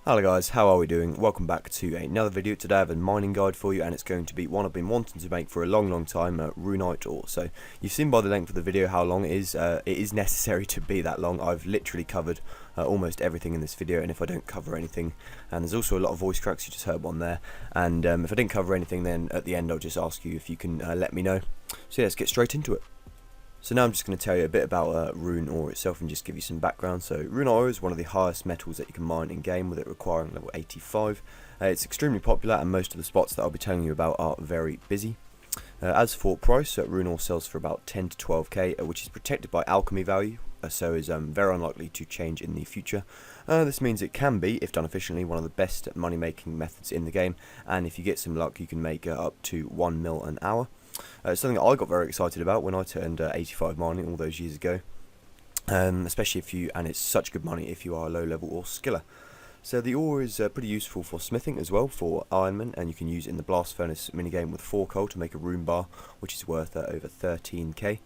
Hello guys, how are we doing? Welcome back to another video. Today I have a mining guide for you, and it's going to be one I've been wanting to make for a long time, Runite ore. So you've seen by the length of the video how long it is necessary to be that long. I've literally covered almost everything in this video, and if I don't cover anything, and there's also a lot of voice cracks, you just heard one there, and if I didn't cover anything, then at the end I'll just ask you if you can let me know. So yeah, let's get straight into it. So now I'm just going to tell you a bit about rune ore itself and just give you some background. So rune ore is one of the highest metals that you can mine in game, with it requiring level 85. It's extremely popular, and most of the spots that I'll be telling you about are very busy. As for price, rune ore sells for about 10 to 12k, which is protected by alchemy value, so is very unlikely to change in the future. This means it can be, if done efficiently, one of the best money making methods in the game, and if you get some luck you can make up to 1 mil an hour. Something I got very excited about when I turned 85 mining all those years ago, especially and it's such good money if you are a low level ore skiller. So the ore is pretty useful for smithing as well, for ironman, and you can use it in the blast furnace minigame with 4 coal to make a rune bar, which is worth over 13k.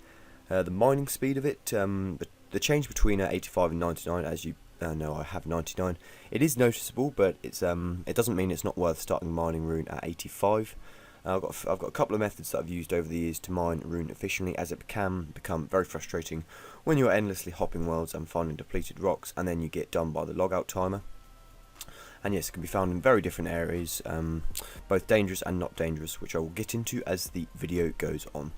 The mining speed of it, the change between 85 and 99, as you know I have 99, it is noticeable, but it doesn't mean it's not worth starting mining rune at 85. I've got a couple of methods that I've used over the years to mine rune efficiently, as it can become very frustrating when you're endlessly hopping worlds and finding depleted rocks, and then you get done by the logout timer. And yes, it can be found in very different areas, both dangerous and not dangerous, which I will get into as the video goes on.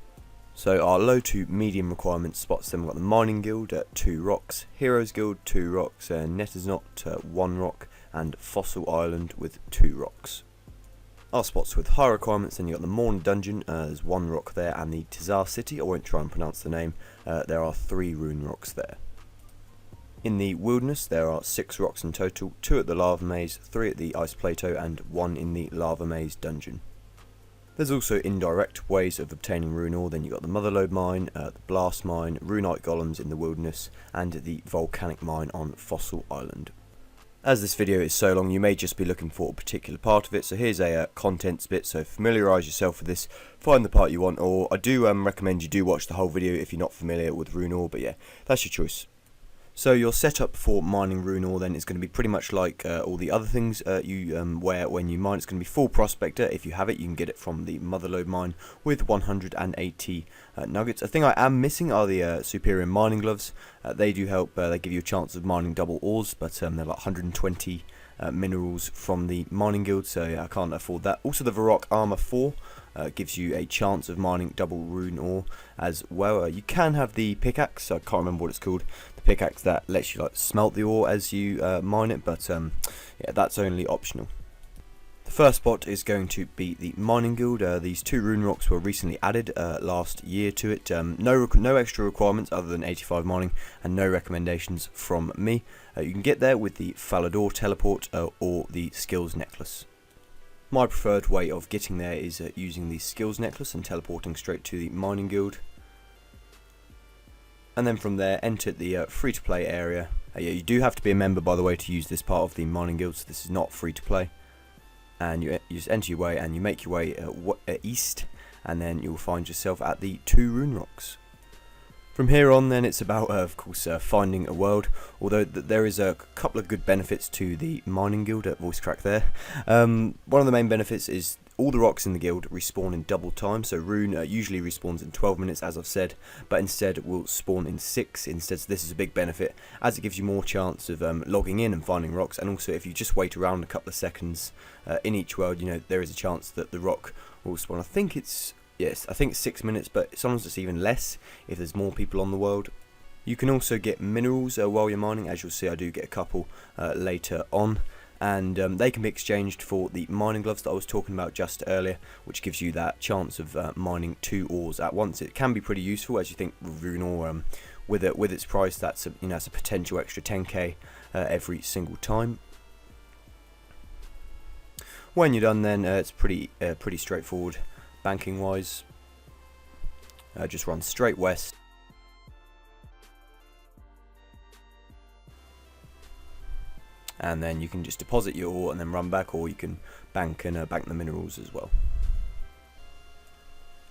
So our low to medium requirement spots, then we've got the Mining Guild at 2 rocks, Heroes Guild 2 rocks, Netter's Knot 1 rock, and Fossil Island with 2 rocks. Our spots with high requirements, then you got the Morn Dungeon, there's 1 rock there, and the Tizar City, I won't try and pronounce the name, there are 3 rune rocks there. In the Wilderness there are 6 rocks in total, 2 at the Lava Maze, 3 at the Ice Plateau, and 1 in the Lava Maze Dungeon. There's also indirect ways of obtaining rune ore, then you got the Motherlode mine, the Blast mine, Runite golems in the Wilderness, and the Volcanic mine on Fossil Island. As this video is so long, you may just be looking for a particular part of it, so here's a contents bit, so familiarise yourself with this, find the part you want, or I do recommend you do watch the whole video if you're not familiar with rune ore, but yeah, that's your choice. So your setup for mining rune ore then is going to be pretty much like all the other things you wear when you mine. It's going to be full prospector. If you have it, you can get it from the Motherlode mine with 180 nuggets. A thing I am missing are the superior mining gloves. They do help. They give you a chance of mining double ores, but they're like 120 minerals from the mining guild, so yeah, I can't afford that. Also the Varrock Armor 4 gives you a chance of mining double rune ore as well. You can have the pickaxe, I can't remember what it's called, the pickaxe that lets you like smelt the ore as you mine it, but yeah, that's only optional. The first spot is going to be the Mining Guild. These 2 rune rocks were recently added last year to it. No extra requirements other than 85 mining, and no recommendations from me. You can get there with the Falador teleport or the skills necklace. My preferred way of getting there is using the skills necklace and teleporting straight to the Mining Guild. And then from there enter the free to play area. Yeah, you do have to be a member, by the way, to use this part of the Mining Guild, so this is not free to play. And you just enter your way and you make your way east, and then you'll find yourself at the 2 rune rocks. From here on then it's about of course finding a world, although there is a couple of good benefits to the Mining Guild. Voice crack there. One of the main benefits is all the rocks in the guild respawn in double time, so rune usually respawns in 12 minutes as I've said, but instead will spawn in 6 instead, so this is a big benefit as it gives you more chance of logging in and finding rocks. And also if you just wait around a couple of seconds in each world, you know, there is a chance that the rock will spawn. I think it's 6 minutes, but sometimes it's even less if there's more people on the world. You can also get minerals while you're mining, as you'll see I do get a couple later on, and they can be exchanged for the mining gloves that I was talking about just earlier, which gives you that chance of mining 2 ores at once. It can be pretty useful, as you think with rune ore, with its price, that's a potential extra 10k every single time. When you're done then it's pretty straightforward banking wise. Just run straight west, and then you can just deposit your ore and then run back, or you can bank the minerals as well.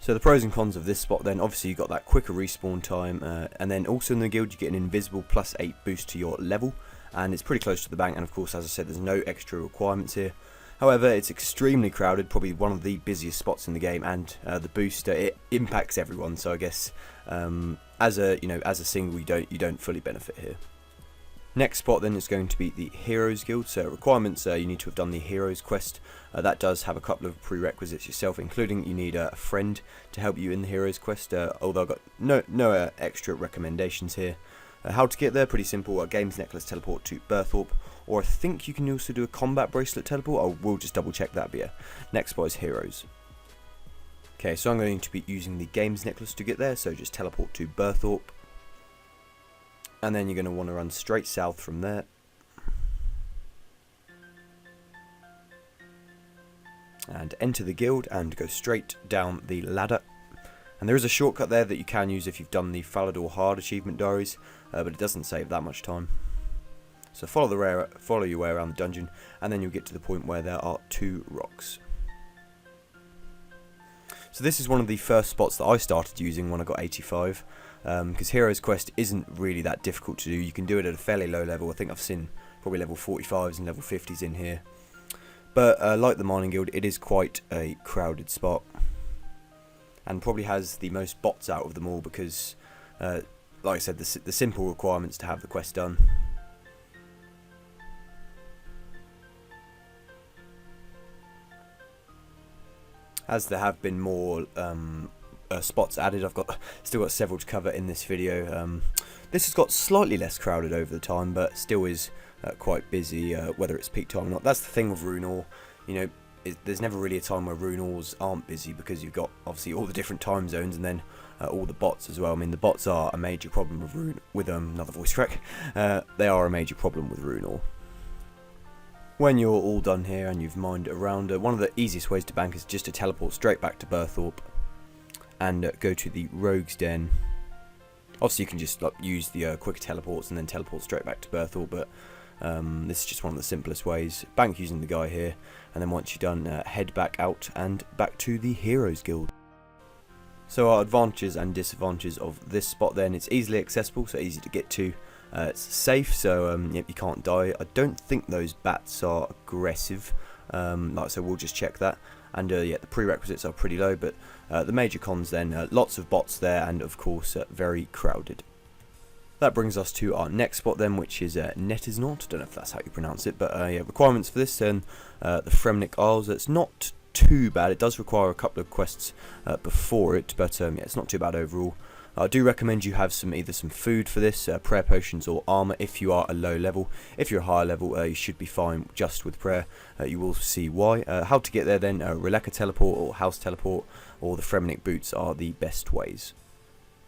So the pros and cons of this spot then, obviously you got that quicker respawn time, and then also in the guild you get an invisible +8 boost to your level, and it's pretty close to the bank, and of course, as I said, there's no extra requirements here. However, it's extremely crowded, probably one of the busiest spots in the game, and the booster, it impacts everyone. So I guess as a single, you don't fully benefit here. Next spot then is going to be the Heroes Guild. So requirements, you need to have done the Heroes quest. That does have a couple of prerequisites yourself, including you need a friend to help you in the Heroes quest. Although I've got no extra recommendations here. How to get there? Pretty simple. Games Necklace teleport to Berthorpe, or I think you can also do a combat bracelet teleport. I will just double check that. But yeah, next spot is Heroes. Okay, so I'm going to be using the Games Necklace to get there. So just teleport to Berthorpe, and then you're going to want to run straight south from there. And enter the guild and go straight down the ladder. And there is a shortcut there that you can use if you've done the Falador Hard achievement diaries, but it doesn't save that much time. So follow your way around the dungeon, and then you'll get to the point where there are 2 rocks. So this is one of the first spots that I started using when I got 85, because Heroes Quest isn't really that difficult to do. You can do it at a fairly low level. I think I've seen probably level 45s and level 50s in here. But like the Mining Guild, it is quite a crowded spot, and probably has the most bots out of them all because, like I said, the simple requirements to have the quest done. As there have been more spots added, I've still got several to cover in this video. This has got slightly less crowded over the time, but still is quite busy, whether it's peak time or not. That's the thing with RuneScape, you know. There's never really a time where RuneScapes aren't busy, because you've got obviously all the different time zones, and then all the bots as well. I mean, the bots are a major problem with another voice crack. They are a major problem with RuneScape. When you're all done here and you've mined around, one of the easiest ways to bank is just to teleport straight back to Berthorpe and go to the Rogue's Den. Obviously, you can just use the quick teleports and then teleport straight back to Berthorpe, but this is just one of the simplest ways. Bank using the guy here, and then once you're done, head back out and back to the Heroes Guild. So our advantages and disadvantages of this spot then: it's easily accessible, so easy to get to. It's safe, so yep, you can't die. I don't think those bats are aggressive, so we'll just check that. And yeah, the prerequisites are pretty low, but the major cons then, lots of bots there, and of course very crowded. That brings us to our next spot then, which is Netisnot. I don't know if that's how you pronounce it, but yeah, requirements for this then, the Fremnik Isles. It's not too bad. It does require a couple of quests before it, but yeah, it's not too bad overall. I do recommend you have either some food for this, prayer potions or armor if you are a low level. If you're a higher level, you should be fine just with prayer. You will see why. How to get there then: Releka teleport or house teleport, or the Fremnik boots are the best ways.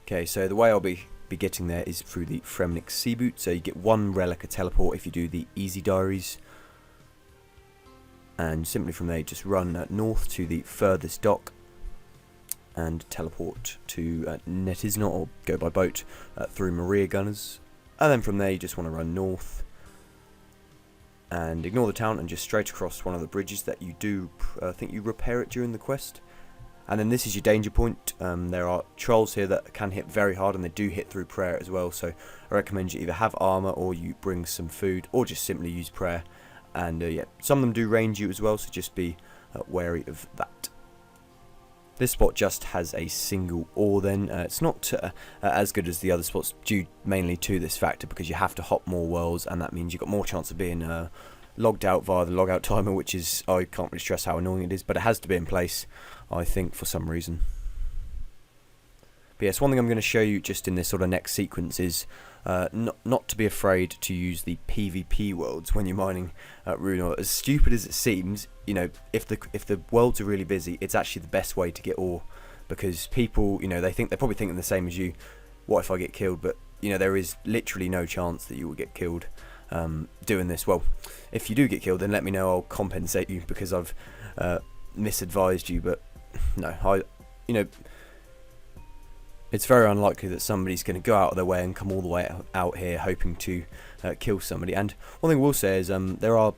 Okay, so the way I'll be getting there is through the Fremnik sea boot. So you get 1 Releka teleport if you do the easy diaries, and simply from there you just run north to the furthest dock and teleport to Netisnot, or go by boat through Maria Gunners. And then from there you just want to run north and ignore the town and just straight across one of the bridges that you do, I think you repair it during the quest. And then this is your danger point. There are trolls here that can hit very hard, and they do hit through prayer as well, so I recommend you either have armor or you bring some food, or just simply use prayer. And yeah, some of them do range you as well, so just be wary of that. This spot just has a single ore then. It's not as good as the other spots, due mainly to this factor, because you have to hop more worlds, and that means you've got more chance of being logged out via the logout timer, which is, I can't really stress how annoying it is, but it has to be in place, I think, for some reason. But yes, one thing I'm going to show you just in this sort of next sequence is not to be afraid to use the PvP worlds when you're mining RuneScape. As stupid as it seems, you know, if the worlds are really busy, it's actually the best way to get ore, because people, you know, they're probably thinking the same as you. What if I get killed? But you know, there is literally no chance that you will get killed doing this. Well, if you do get killed, then let me know. I'll compensate you because I've misadvised you. But no, you know, it's very unlikely that somebody's going to go out of their way and come all the way out here hoping to kill somebody. And one thing I will say is there are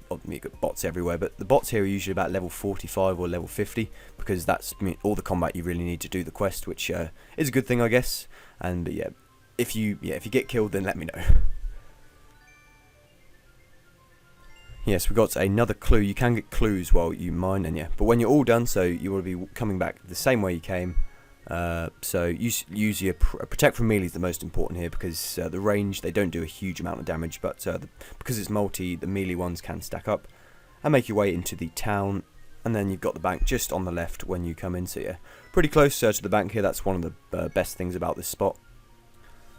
bots everywhere, but the bots here are usually about level 45 or level 50, because that's all the combat you really need to do the quest, which is a good thing, I guess. And yeah, if you get killed, then let me know. Yes, we got another clue. You can get clues while you mine, and yeah. But when you're all done, so you want to be coming back the same way you came. So use your protect from melee is the most important here, because the range, they don't do a huge amount of damage, but because it's multi, the melee ones can stack up. And make your way into the town, and then you've got the bank just on the left when you come in. So yeah, pretty close to the bank here. That's one of the best things about this spot.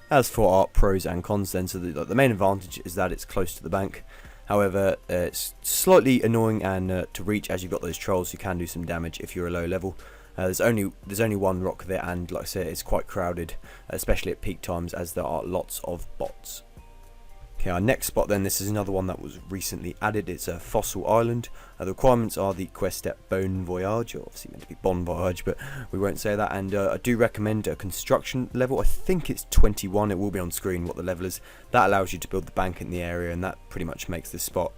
As for our pros and cons then, so the main advantage is that it's close to the bank. However, it's slightly annoying and to reach, as you've got those trolls who can do some damage if you're a low level. There's only one rock there, and like I said, it's quite crowded, especially at peak times, as there are lots of bots. Okay, our next spot then, this is another one that was recently added. It's a fossil island. The requirements are the quest step Bon Voyage, or obviously meant to be Bon Voyage, but we won't say that. And I do recommend a construction level. I think it's 21. It will be on screen what the level is. That allows you to build the bank in the area, and that pretty much makes this spot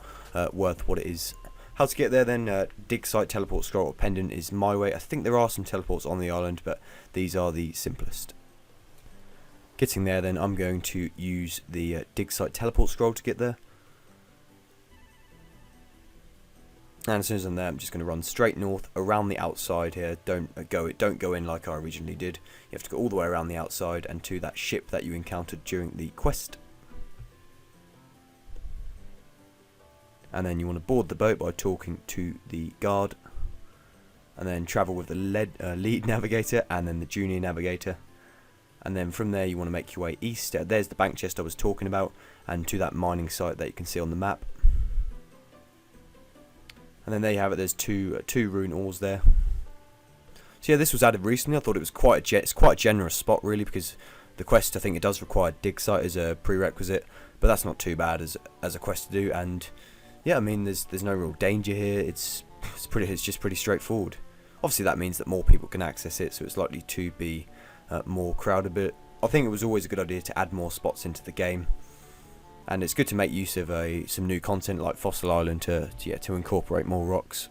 worth what it is. How to get there then? Dig site, teleport, scroll, or pendant is my way. I think there are some teleports on the island, but these are the simplest. Getting there then, I'm going to use the dig site teleport scroll to get there. And as soon as I'm there, I'm just going to run straight north around the outside here. Don't go in like I originally did. You have to go all the way around the outside and to that ship that you encountered during the quest. And then you want to board the boat by talking to the guard. And then travel with the lead navigator and then the junior navigator. And then from there you want to make your way east. There's the bank chest I was talking about, and to that mining site that you can see on the map. And then there you have it. There's two rune ores there. So yeah, this was added recently. I thought it was quite a generous spot really, because the quest, I think it does require dig site as a prerequisite, but that's not too bad as a quest to do. And yeah, I mean there's no real danger here. It's just pretty straightforward. Obviously that means that more people can access it, so it's likely to be more crowded, but I think it was always a good idea to add more spots into the game, and it's good to make use of some new content like Fossil Island to incorporate more rocks.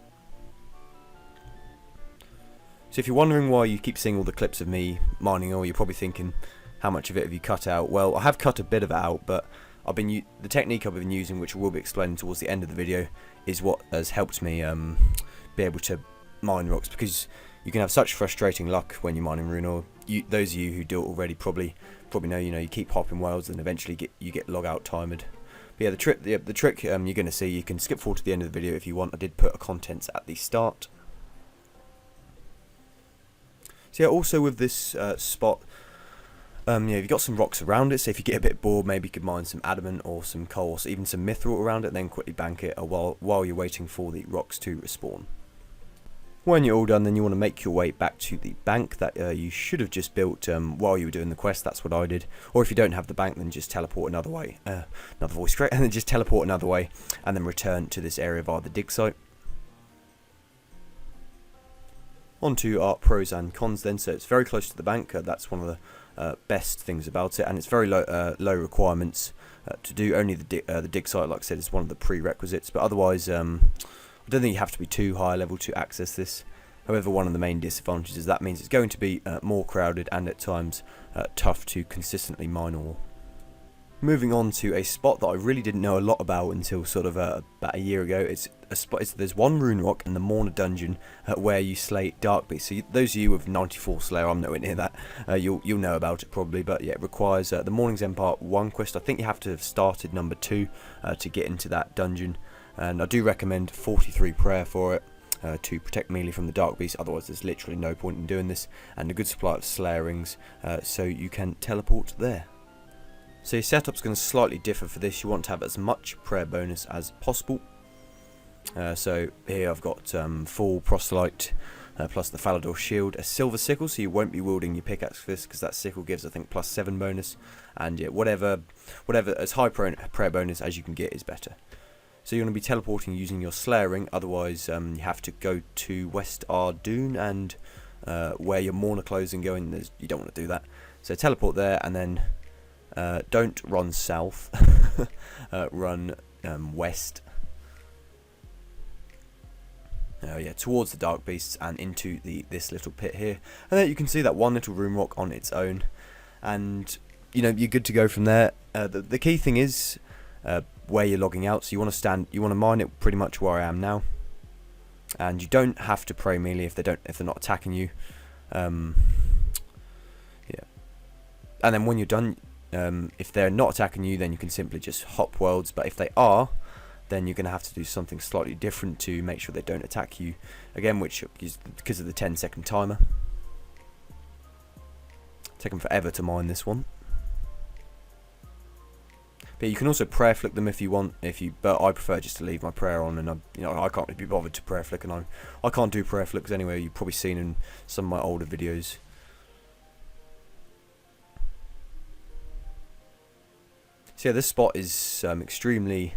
So if you're wondering why you keep seeing all the clips of me mining ore, you're probably thinking, how much of it have you cut out? Well, I have cut a bit of it out, but the technique I've been using, which will be explained towards the end of the video, is what has helped me be able to mine rocks, because you can have such frustrating luck when you're mining rune ore. Those of you who do it already probably know, you keep hopping wells and eventually you get log out timed. But yeah, the trick you're going to see, you can skip forward to the end of the video if you want. I did put a contents at the start. So yeah, also with this spot, you've got some rocks around it, so if you get a bit bored, maybe you could mine some adamant or some coal, or even some mithril around it, and then quickly bank it while you're waiting for the rocks to respawn. When you're all done, then you want to make your way back to the bank that you should have just built while you were doing the quest. That's what I did. Or if you don't have the bank, then just teleport another way. Another voice crack, and then just teleport another way, and then return to this area via the dig site. On to our pros and cons then. So it's very close to the bank. That's one of the best things about it, and it's very low requirements to do. Only the dig site, like I said, is one of the prerequisites, but otherwise I don't think you have to be too high level to access this. However, one of the main disadvantages is that means it's going to be more crowded and at times tough to consistently mine ore. Moving on to a spot that I really didn't know a lot about until sort of about a year ago. It's a spot. There's one rune rock in the Mourner dungeon where you slay dark beasts. So those of you with 94 Slayer, I'm nowhere near that. You'll know about it probably, but yeah, it requires the Morning's End Part 1 quest. I think you have to have started number 2 to get into that dungeon. And I do recommend 43 prayer for it to protect melee from the dark beast. Otherwise there's literally no point in doing this, and a good supply of Slayer rings so you can teleport there. So your setup's going to slightly differ for this. You want to have as much prayer bonus as possible. So here I've got full proselyte plus the Falador shield, a silver sickle, so you won't be wielding your pickaxe for this because that sickle gives I think +7 bonus, and yeah, whatever as high prayer bonus as you can get is better. So you're going to be teleporting using your Slayer ring, otherwise you have to go to West Ardoon and wear your Mourner clothes and go in. You don't want to do that. So teleport there, and then don't run south, run west. Yeah, towards the dark beasts and into this little pit here. And there you can see that one little rune rock on its own, and you're good to go from there. The key thing is where you're logging out. So you want to mine it pretty much where I am now, and you don't have to pray melee if they're not attacking you. Yeah, and then when you're done, if they're not attacking you, then you can simply just hop worlds. But if they are, then you're going to have to do something slightly different to make sure they don't attack you again, which is because of the 10-second timer. Taking forever to mine this one. But you can also prayer flick them if you want. But I prefer just to leave my prayer on, and I can't really be bothered to prayer flick, and I can't do prayer flicks anyway. You've probably seen in some of my older videos. So yeah, this spot is extremely.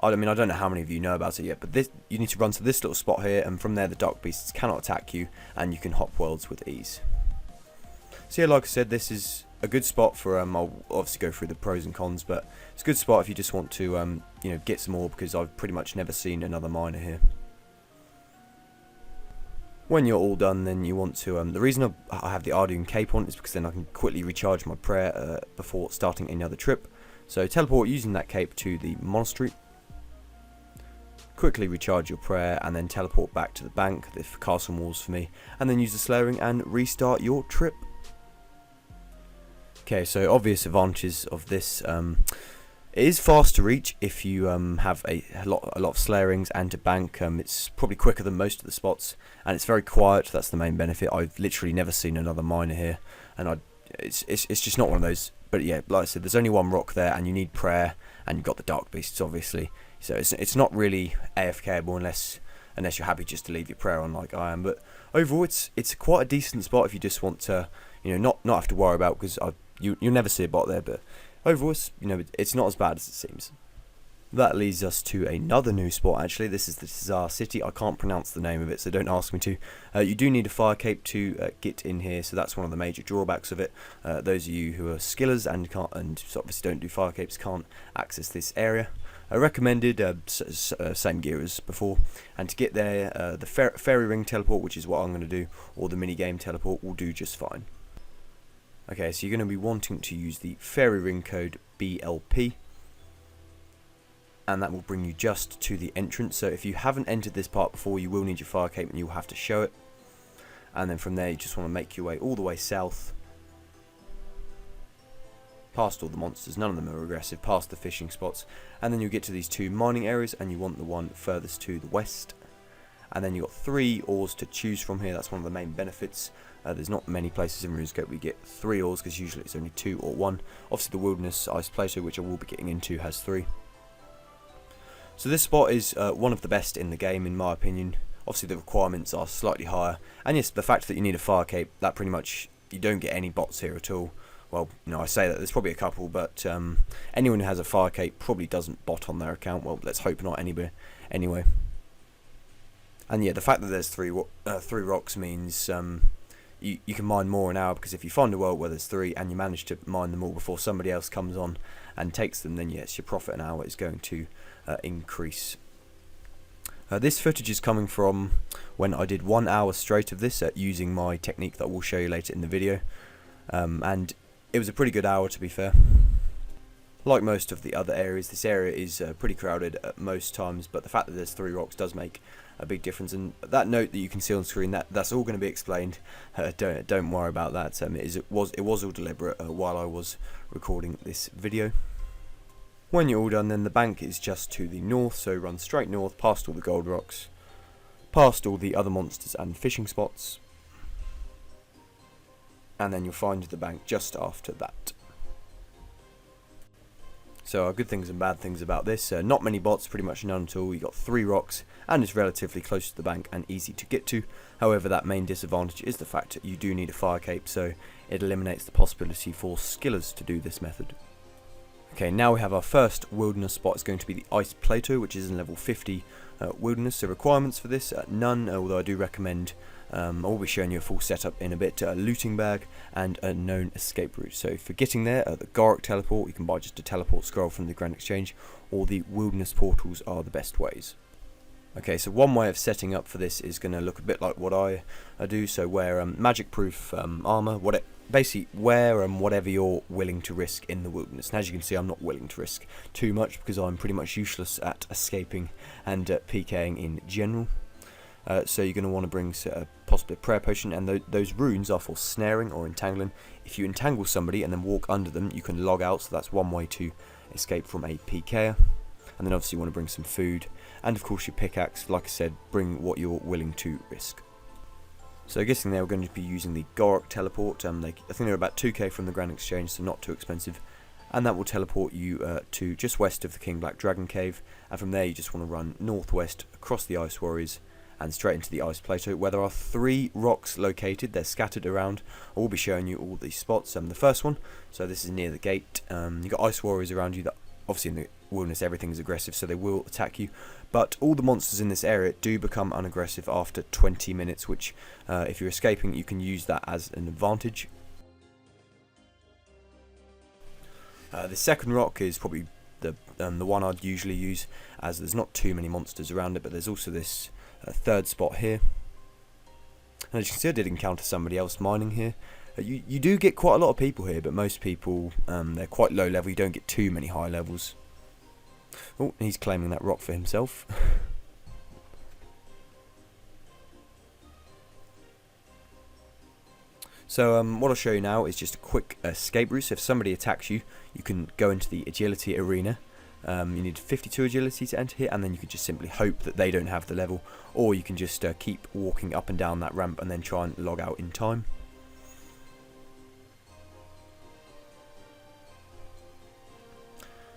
I mean, I don't know how many of you know about it yet, but you need to run to this little spot here, and from there the dark beasts cannot attack you, and you can hop worlds with ease. So yeah, like I said, this is a good spot for, I'll obviously go through the pros and cons, but it's a good spot if you just want to, get some more, because I've pretty much never seen another miner here. When you're all done, then you want to, the reason I have the Arduin cape on is because then I can quickly recharge my prayer before starting any other trip. So teleport using that cape to the monastery. Quickly recharge your prayer, and then teleport back to the bank, the castle walls for me, and then use the slaying and restart your trip. Okay, so obvious advantages of this, it is fast to reach if you have a lot of slayerings, and to bank, it's probably quicker than most of the spots, and it's very quiet. That's the main benefit. I've literally never seen another miner here, and it's just not one of those. But yeah, like I said, there's only one rock there, and you need prayer, and you've got the dark beasts obviously, so it's not really AFKable unless you're happy just to leave your prayer on like I am. But overall, it's quite a decent spot if you just want to, not have to worry about, because you'll never see a bot there, but overall, it's not as bad as it seems. That leads us to another new spot actually. This is the Tsar City. I can't pronounce the name of it, so don't ask me to. You do need a fire cape to get in here, so that's one of the major drawbacks of it. Those of you who are skillers and obviously don't do fire capes can't access this area. Recommended, same gear as before, and to get there, the fairy ring teleport, which is what I'm going to do, or the mini game teleport will do just fine. Okay, so you're going to be wanting to use the fairy ring code BLP, and that will bring you just to the entrance. So if you haven't entered this part before, you will need your fire cape, and you'll have to show it. And then from there, you just want to make your way all the way south, past all the monsters, none of them are aggressive, past the fishing spots, and then you'll get to these two mining areas, and you want the one furthest to the west. And then you've got 3 ores to choose from here. That's one of the main benefits. There's not many places in RuneScape we get 3 ores, because usually it's only 2 or 1. Obviously the Wilderness Ice Plateau, which I will be getting into, has 3. So this spot is one of the best in the game in my opinion. Obviously the requirements are slightly higher, and yes, the fact that you need a fire cape, that pretty much, you don't get any bots here at all. Well, I say that, there's probably a couple, but anyone who has a fire cape probably doesn't bot on their account. Well, let's hope not anyway. And yeah, the fact that there's 3 rocks means you can mine more an hour, because if you find a world where there's 3 and you manage to mine them all before somebody else comes on and takes them, then yes, your profit an hour is going to increase. This footage is coming from when I did 1 hour straight of this using my technique that I will show you later in the video, and it was a pretty good hour, to be fair. Like most of the other areas, this area is pretty crowded at most times, but the fact that there's 3 rocks does make a big difference. And that note that you can see on screen, that's all going to be explained. Don't worry about that. It was all deliberate while I was recording this video. When you're all done, then the bank is just to the north, so run straight north past all the gold rocks, past all the other monsters and fishing spots, and then you'll find the bank just after that. So good things and bad things about this. Not many bots, pretty much none at all. You got 3 rocks, and it's relatively close to the bank and easy to get to. However, that main disadvantage is the fact that you do need a fire cape, so it eliminates the possibility for skillers to do this method. Okay, now we have our first wilderness spot. It's going to be the Ice Plateau, which is in level 50 wilderness. So requirements for this, none, although I do recommend, I'll be showing you a full setup in a bit, a looting bag and a known escape route. So for getting there, the Goric teleport, you can buy just a teleport scroll from the Granite Exchange, or the wilderness portals are the best ways. Okay, so one way of setting up for this is going to look a bit like what I do. So wear magic proof armor, basically where and whatever you're willing to risk in the wilderness. And as you can see, I'm not willing to risk too much because I'm pretty much useless at escaping and PKing in general. So you're going to want to bring possibly a prayer potion, and those runes are for snaring or entangling. If you entangle somebody and then walk under them, you can log out, so that's one way to escape from a PKer. And then obviously you want to bring some food, and of course your pickaxe. Like I said, bring what you're willing to risk. So guessing they were going to be using the Granite teleport. I think they're about 2k from the Granite Exchange, so not too expensive. And that will teleport you to just west of the King Black Dragon Cave, and from there you just want to run northwest across the Ice Warriors and straight into the ice plateau, where there are 3 rocks located. They're scattered around. I will be showing you all these spots. The first one, so this is near the gate. You've got ice warriors around you. That obviously in the wilderness everything's aggressive, so they will attack you. But all the monsters in this area do become unaggressive after 20 minutes, which if you're escaping, you can use that as an advantage. The second rock is probably the one I'd usually use, as there's not too many monsters around it, but there's also this third spot here. And as you can see, I did encounter somebody else mining here. You do get quite a lot of people here, but most people, they're quite low level. You don't get too many high levels. Oh, he's claiming that rock for himself. So what I'll show you now is just a quick escape route. So if somebody attacks you, you can go into the agility arena. You need 52 agility to enter here, and then you can just simply hope that they don't have the level, or you can just keep walking up and down that ramp and then try and log out in time.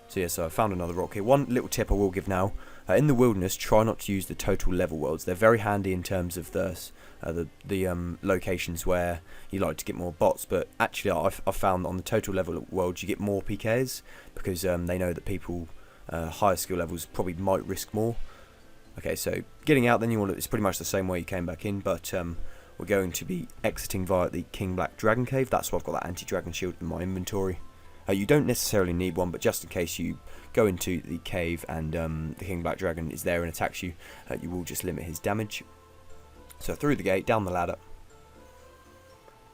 So yeah, so I found another rock here. One little tip I will give now, in the wilderness, try not to use the total level worlds. They're very handy in terms of the locations where you like to get more bots, but actually I've found that on the total level worlds you get more PKs, because they know that people higher skill levels probably might risk more. Okay, so getting out, then you want to, it's pretty much the same way you came back in, but we're going to be exiting via the King Black Dragon Cave. That's why I've got that anti-dragon shield in my inventory. You don't necessarily need one, but just in case you go into the cave and the King Black Dragon is there and attacks you, you will just limit his damage. So through the gate, down the ladder,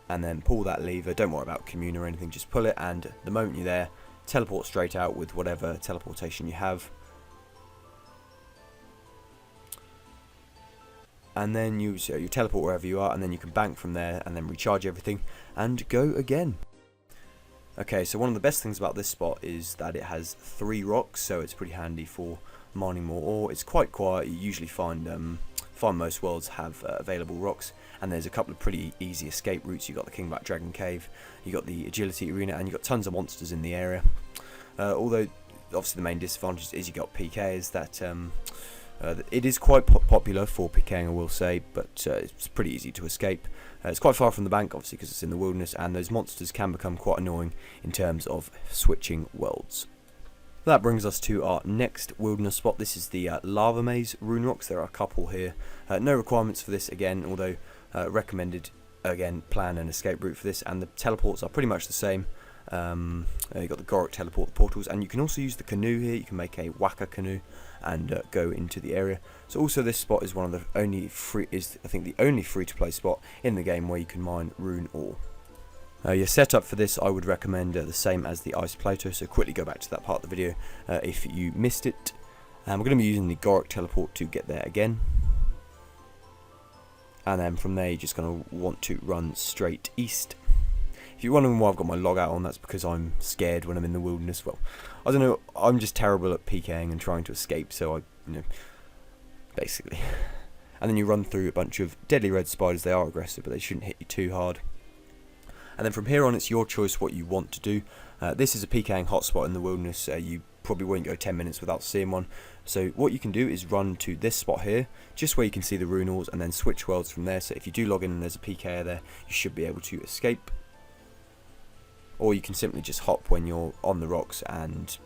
and then pull that lever. Don't worry about commune or anything, just pull it, and the moment you're there, teleport straight out with whatever teleportation you have. And then you teleport wherever you are, and then you can bank from there and then recharge everything and go again. Okay, so one of the best things about this spot is that it has 3 rocks, so it's pretty handy for mining more ore. It's quite quiet. You usually find most worlds have available rocks, and there's a couple of pretty easy escape routes. You've got the King Black Dragon Cave, you've got the agility arena, and you've got tons of monsters in the area. Although obviously the main disadvantage is you got PKs that it is quite popular for PKing, I will say, but it's pretty easy to escape. It's quite far from the bank, obviously, because it's in the wilderness, and those monsters can become quite annoying in terms of switching worlds. That brings us to our next wilderness spot. This is the Lava Maze rune rocks. There are a couple here. No requirements for this again, although recommended, again, plan an escape route for this, and the teleports are pretty much the same. You've got the Goric teleport, the portals, and you can also use the canoe here. You can make a Waka canoe and go into the area. So also this spot is one of the only the only free-to-play spot in the game where you can mine rune ore. Your setup for this, I would recommend the same as the ice plateau, so quickly go back to that part of the video if you missed it. We're going to be using the Goric teleport to get there again. And then from there you're just going to want to run straight east. If you're wondering why I've got my logout on, that's because I'm scared when I'm in the wilderness. Well, I don't know, I'm just terrible at PKing and trying to escape, so basically. And then you run through a bunch of deadly red spiders. They are aggressive, but they shouldn't hit you too hard. And then from here on, it's your choice what you want to do. This is a PKing hotspot in the wilderness. You probably won't go 10 minutes without seeing one. So what you can do is run to this spot here, just where you can see the rune ores, and then switch worlds from there. So if you do log in and there's a PKer there, you should be able to escape. Or you can simply just hop when you're on the rocks and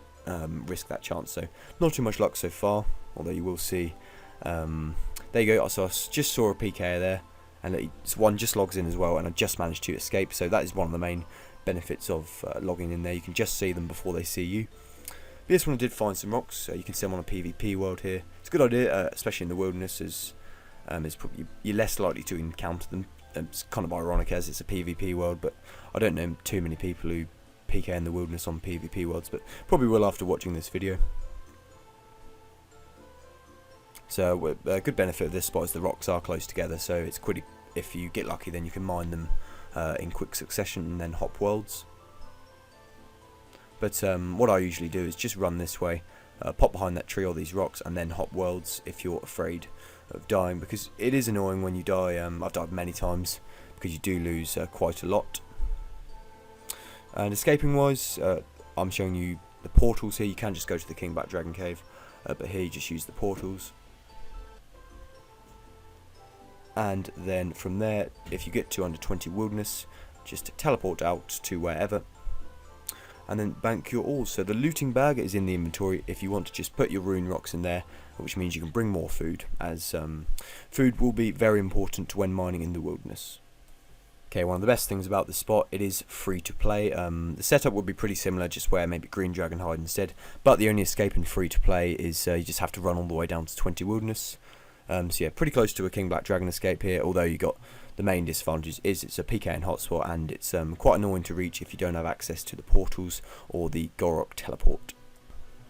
risk that chance. So not too much luck so far, although you will see. There you go. So I just saw a PKer there, and one just logs in as well, and I just managed to escape. So that is one of the main benefits of logging in there. You can just see them before they see you. But this one I did find some rocks. You can see them on a PvP world here. It's a good idea, especially in the wilderness, as probably you're less likely to encounter them. It's kind of ironic as it's a PvP world, but I don't know too many people who PK in the wilderness on PvP worlds, but probably will after watching this video. So a good benefit of this spot is the rocks are close together, so it's quick. If you get lucky, then you can mine them in quick succession and then hop worlds. But what I usually do is just run this way, pop behind that tree or these rocks, and then hop worlds if you're afraid of dying, because it is annoying when you die. I've died many times because you do lose quite a lot. And escaping wise, I'm showing you the portals here. You can just go to the King Black Dragon Cave, but here you just use the portals. And then from there, if you get to under 20 wilderness, just teleport out to wherever, and then bank your ores. So the looting bag is in the inventory if you want to just put your rune rocks in there, which means you can bring more food, as food will be very important when mining in the wilderness. Okay, one of the best things about this spot, it is free to play. The setup would be pretty similar, just where maybe green dragon hide instead, but the only escape in free to play is you just have to run all the way down to 20 wilderness. So yeah, pretty close to a King Black Dragon escape here, although you got the main disadvantage is it's a PKing hotspot, and it's quite annoying to reach if you don't have access to the portals or the Gorok teleport.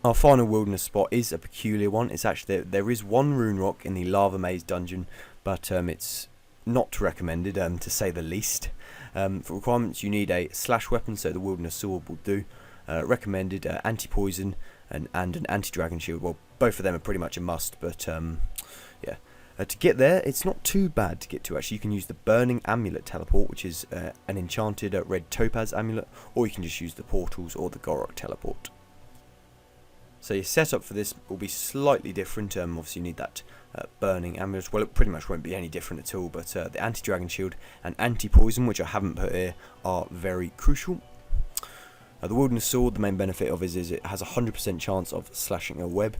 Our final wilderness spot is a peculiar one. It's actually, there is one rune rock in the lava maze dungeon, but it's not recommended, to say the least. For requirements, you need a slash weapon, so the wilderness sword will do. Recommended anti-poison and an anti-dragon shield. Well, both of them are pretty much a must, but yeah. To get there, it's not too bad to get to. Actually, you can use the Burning Amulet teleport, which is an enchanted red topaz amulet, or you can just use the portals or the Gorok teleport. So your setup for this will be slightly different. Obviously, you need that Burning Amulet. Well, it pretty much won't be any different at all, but the anti-dragon shield and anti-poison, which I haven't put here, are very crucial. The Wilderness Sword, the main benefit of it is it has a 100% chance of slashing a web.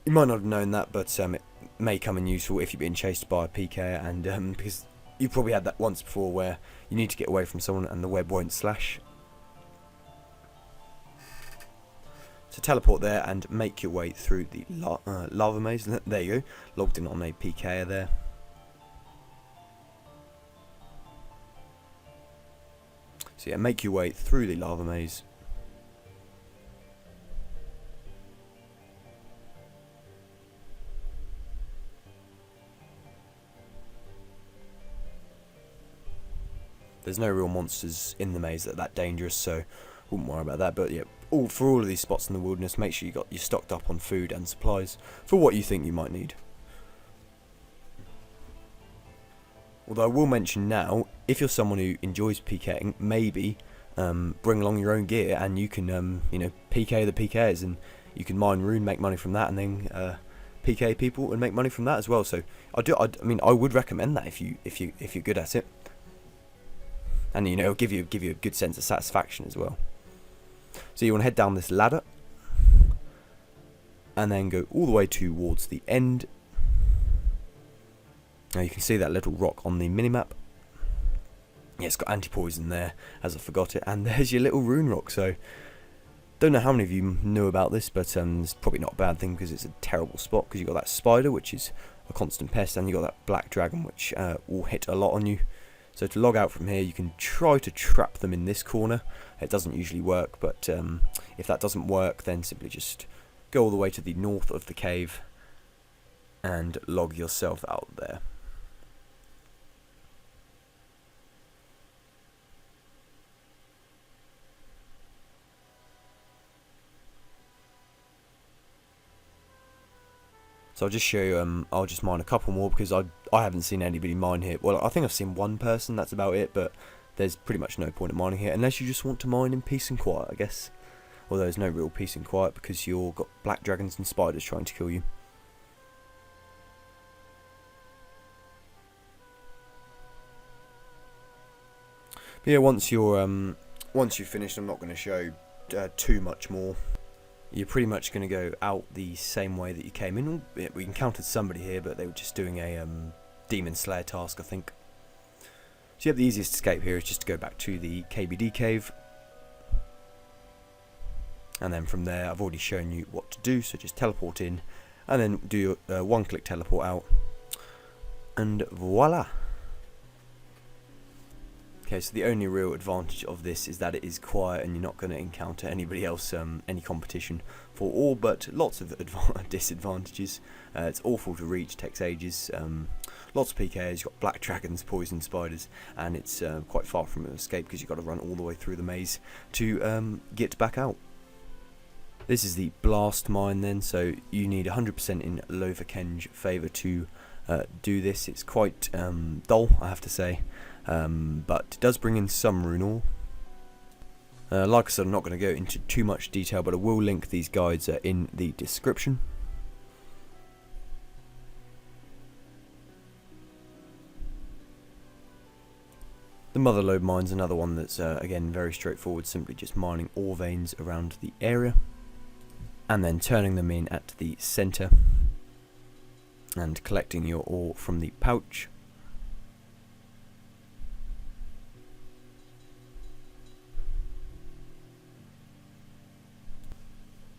You might not have known that, but it may come in useful if you're being chased by a PK, and because you've probably had that once before where you need to get away from someone and the web won't slash. So teleport there and make your way through the lava maze. There you go, logged in on a PK there. So yeah, make your way through the lava maze. There's no real monsters in the maze that are that dangerous, so wouldn't worry about that. But yeah, for all of these spots in the wilderness, make sure you're stocked up on food and supplies for what you think you might need. Although I will mention now, if you're someone who enjoys PKing, maybe bring along your own gear, and you can you know, PK the PKs, and you can mine rune, make money from that, and then PK people and make money from that as well. So I mean, I would recommend that if you're good at it. And you know, it'll give you a good sense of satisfaction as well. So you want to head down this ladder, and then go all the way towards the end. Now you can see that little rock on the minimap. Yeah, it's got anti-poison there, as I forgot it. And there's your little rune rock. So don't know how many of you knew about this, but it's probably not a bad thing, because it's a terrible spot, because you've got that spider, which is a constant pest, and you've got that black dragon, which will hit a lot on you. So to log out from here, you can try to trap them in this corner. It doesn't usually work, but if that doesn't work, then simply just go all the way to the north of the cave and log yourself out there. So I'll just show you, I'll just mine a couple more, because I haven't seen anybody mine here. Well, I think I've seen one person, that's about it, but there's pretty much no point in mining here, unless you just want to mine in peace and quiet, I guess. Although there's no real peace and quiet, because you've got black dragons and spiders trying to kill you. But yeah, once you've finished, I'm not going to show too much more. You're pretty much going to go out the same way that you came in. We encountered somebody here, but they were just doing a demon slayer task, I think. So yeah, the easiest escape here is just to go back to the KBD cave. And then from there, I've already shown you what to do, so just teleport in, and then do your one-click teleport out. And voila! Okay, so the only real advantage of this is that it is quiet and you're not going to encounter anybody else, any competition for ore, but lots of disadvantages. It's awful to reach, takes ages, lots of PKs, you've got black dragons, poison spiders, and it's quite far from an escape because you've got to run all the way through the maze to get back out. This is the blast mine then, so you need 100% in Loverkenge favour to do this. It's quite dull, I have to say. But it does bring in some rune ore. Like I said, I'm not going to go into too much detail, but I will link these guides in the description. The motherlode mine's another one that's again very straightforward, simply just mining ore veins around the area and then turning them in at the centre and collecting your ore from the pouch.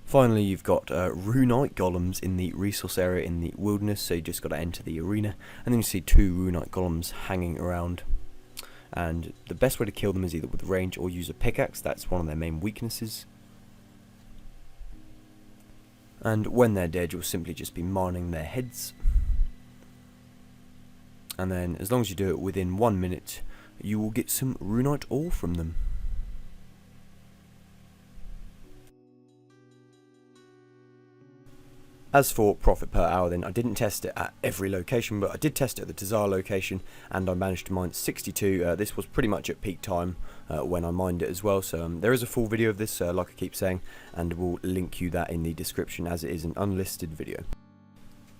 Finally, you've got Runite golems in the resource area in the wilderness, so you just got to enter the arena, and then you see 2 Runite golems hanging around. And the best way to kill them is either with range or use a pickaxe. That's one of their main weaknesses. And when they're dead, you'll simply just be mining their heads. And then, as long as you do it within 1 minute, you will get some Runite ore from them. As for profit per hour then, I didn't test it at every location, but I did test it at the Tazar location, and I managed to mine 62. This was pretty much at peak time when I mined it as well, so there is a full video of this, like I keep saying, and we'll link you that in the description as it is an unlisted video.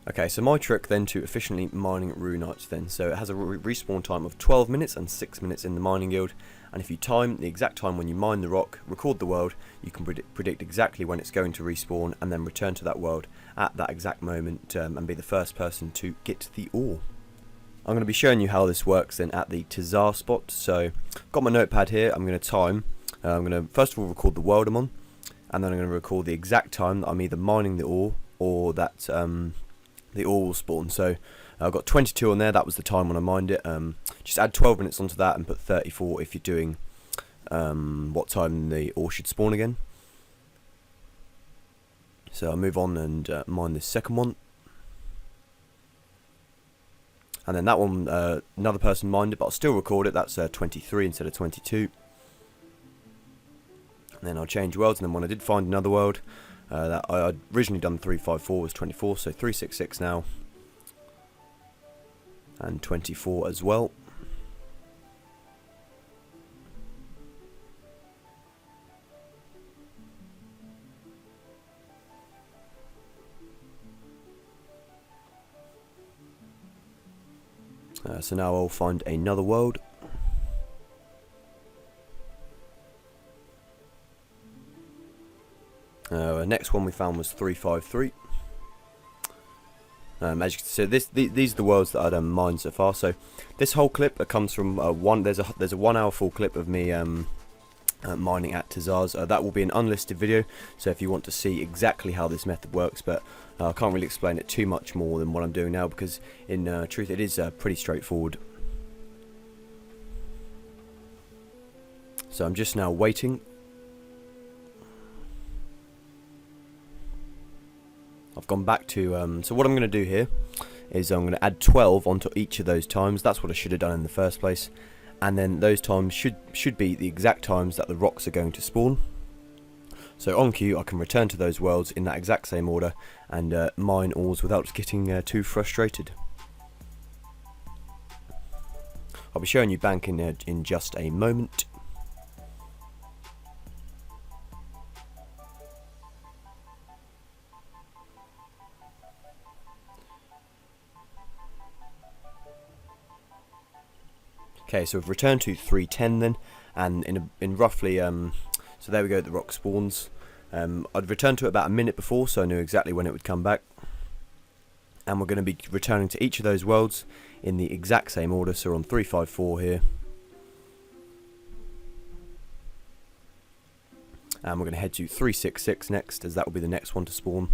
Okay, so my trick then to efficiently mining Runite then, so it has a respawn time of 12 minutes and 6 minutes in the mining guild, and if you time the exact time when you mine the rock, record the world, you can predict exactly when it's going to respawn and then return to that world at that exact moment and be the first person to get the ore. I'm going to be showing you how this works then at the Tazar spot. So got my notepad here, I'm going to time, I'm going to first of all record the world I'm on, and then I'm going to record the exact time that I'm either mining the ore or that the ore will spawn. So I've got 22 on there, that was the time when I mined it. Just add 12 minutes onto that and put 34 if you're doing what time the ore should spawn again. So I'll move on and mine this second one. And then that one, another person mined it, but I'll still record it, that's 23 instead of 22. And then I'll change worlds, and then when I did find another world, that I'd originally done 354 was 24, so 366 now. And 24 as well. So now I'll find another world. Next one we found was 353. As you can see, these are the worlds that I'd mined so far. So this whole clip comes from there's a 1 hour full clip of me mining at Tazar's. That will be an unlisted video, so if you want to see exactly how this method works, but I can't really explain it too much more than what I'm doing now, because in truth it is pretty straightforward. So I'm just now waiting. I've gone back to, so what I'm going to do here is I'm going to add 12 onto each of those times. That's what I should have done in the first place. And then those times should be the exact times that the rocks are going to spawn. So on cue I can return to those worlds in that exact same order and mine ores without getting too frustrated. I'll be showing you banking in just a moment. Okay, so we've returned to 310 then, and in roughly, so there we go, the rock spawns. I'd returned to it about a minute before, so I knew exactly when it would come back. And we're going to be returning to each of those worlds in the exact same order, so we're on 354 here. And we're going to head to 366 next, as that will be the next one to spawn.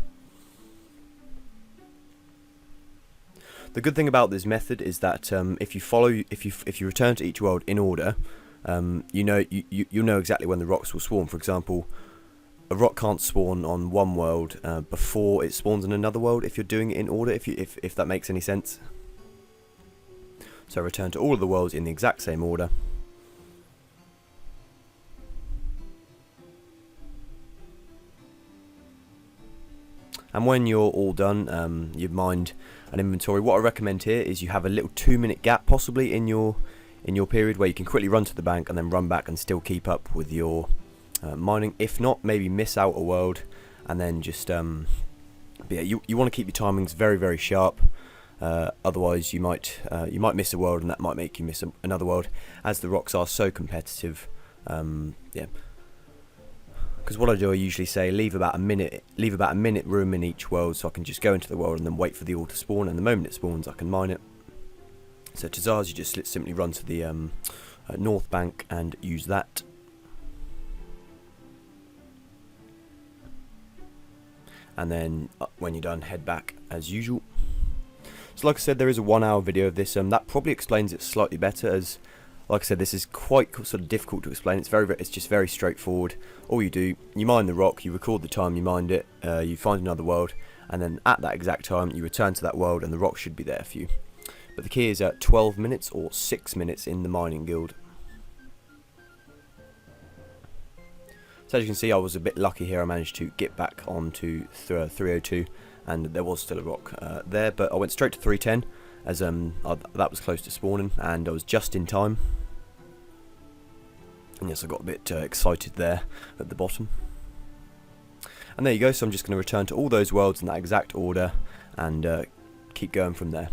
The good thing about this method is that if you return to each world in order, you'll know exactly when the rocks will spawn. For example, a rock can't spawn on one world before it spawns in another world if you're doing it in order, if that makes any sense. So return to all of the worlds in the exact same order. And when you're all done, you've mined an inventory. What I recommend here is you have a little 2-minute gap possibly in your period where you can quickly run to the bank and then run back and still keep up with your mining. If not, maybe miss out a world and then just but yeah, you want to keep your timings very, very sharp. Otherwise you might miss a world, and that might make you miss another world, as the rocks are so competitive. Yeah, because what I do, I usually say leave about a minute room in each world, so I can just go into the world and then wait for the ore to spawn, and the moment it spawns I can mine it. So to Zars, you just simply run to the north bank and use that. And then when you're done, head back as usual. So like I said, there is a 1-hour video of this. That probably explains it slightly better, as like I said, this is quite sort of difficult to explain. It's just very straightforward. All you do, you mine the rock, you record the time you mined it, you find another world, and then at that exact time you return to that world and the rock should be there for you. But the key is at 12 minutes or 6 minutes in the mining guild. So as you can see, I was a bit lucky here. I managed to get back onto 302, and there was still a rock there, but I went straight to 310 as that was close to spawning, and I was just in time. And yes, I got a bit excited there at the bottom. And there you go. So I'm just going to return to all those worlds in that exact order and keep going from there.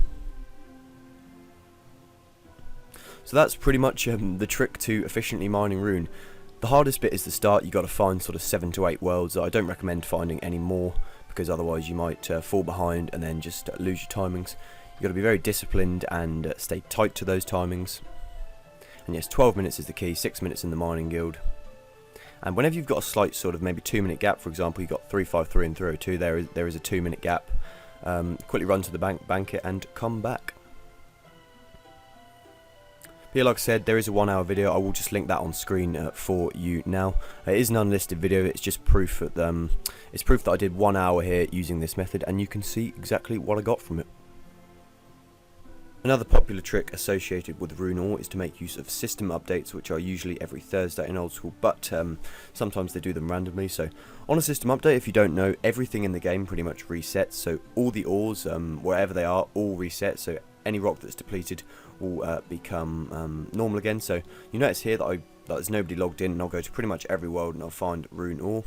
So that's pretty much the trick to efficiently mining Rune. The hardest bit is the start. You got to find sort of 7 to 8 worlds. I don't recommend finding any more, because otherwise you might fall behind and then just lose your timings. You've got to be very disciplined and stay tight to those timings. And yes, 12 minutes is the key, 6 minutes in the mining guild. And whenever you've got a slight sort of maybe 2-minute gap, for example, you've got 353 and 302, there is a 2-minute gap. Quickly run to the bank it, and come back. But yeah, like I said, there is a 1-hour video. I will just link that on screen for you now. It is an unlisted video. It's just proof that I did 1 hour here using this method, and you can see exactly what I got from it. Another popular trick associated with Rune ore is to make use of system updates, which are usually every Thursday in old school, but sometimes they do them randomly. So on a system update, if you don't know, everything in the game pretty much resets. So all the ores, wherever they are, all reset. So any rock that's depleted will become normal again. So you notice here that there's nobody logged in, and I'll go to pretty much every world and I'll find Rune ore.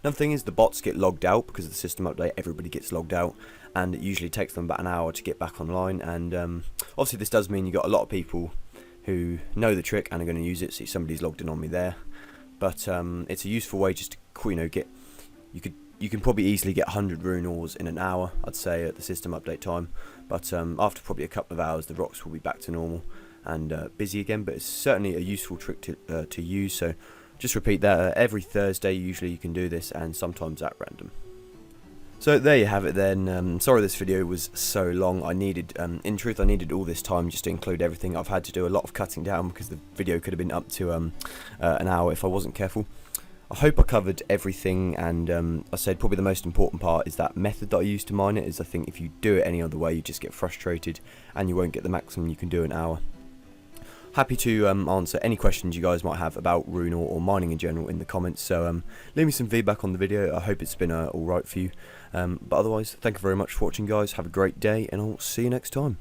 Another thing is the bots get logged out because of the system update. Everybody gets logged out, and it usually takes them about an hour to get back online. And obviously this does mean you've got a lot of people who know the trick and are going to use it. See, somebody's logged in on me there, but it's a useful way just to get. You can probably easily get 100 Rune ores in an hour, I'd say, at the system update time. But after probably a couple of hours, the rocks will be back to normal and busy again. But it's certainly a useful trick to use. So just repeat that every Thursday. Usually you can do this, and sometimes at random. So there you have it then. Sorry this video was so long. In truth, I needed all this time just to include everything. I've had to do a lot of cutting down because the video could have been up to an hour if I wasn't careful. I hope I covered everything, and I said probably the most important part is that method that I use to mine it. Is I think if you do it any other way, you just get frustrated and you won't get the maximum you can do in an hour. Happy to answer any questions you guys might have about Rune or mining in general in the comments. So leave me some feedback on the video. I hope it's been alright for you. But otherwise, thank you very much for watching, guys. Have a great day, and I'll see you next time.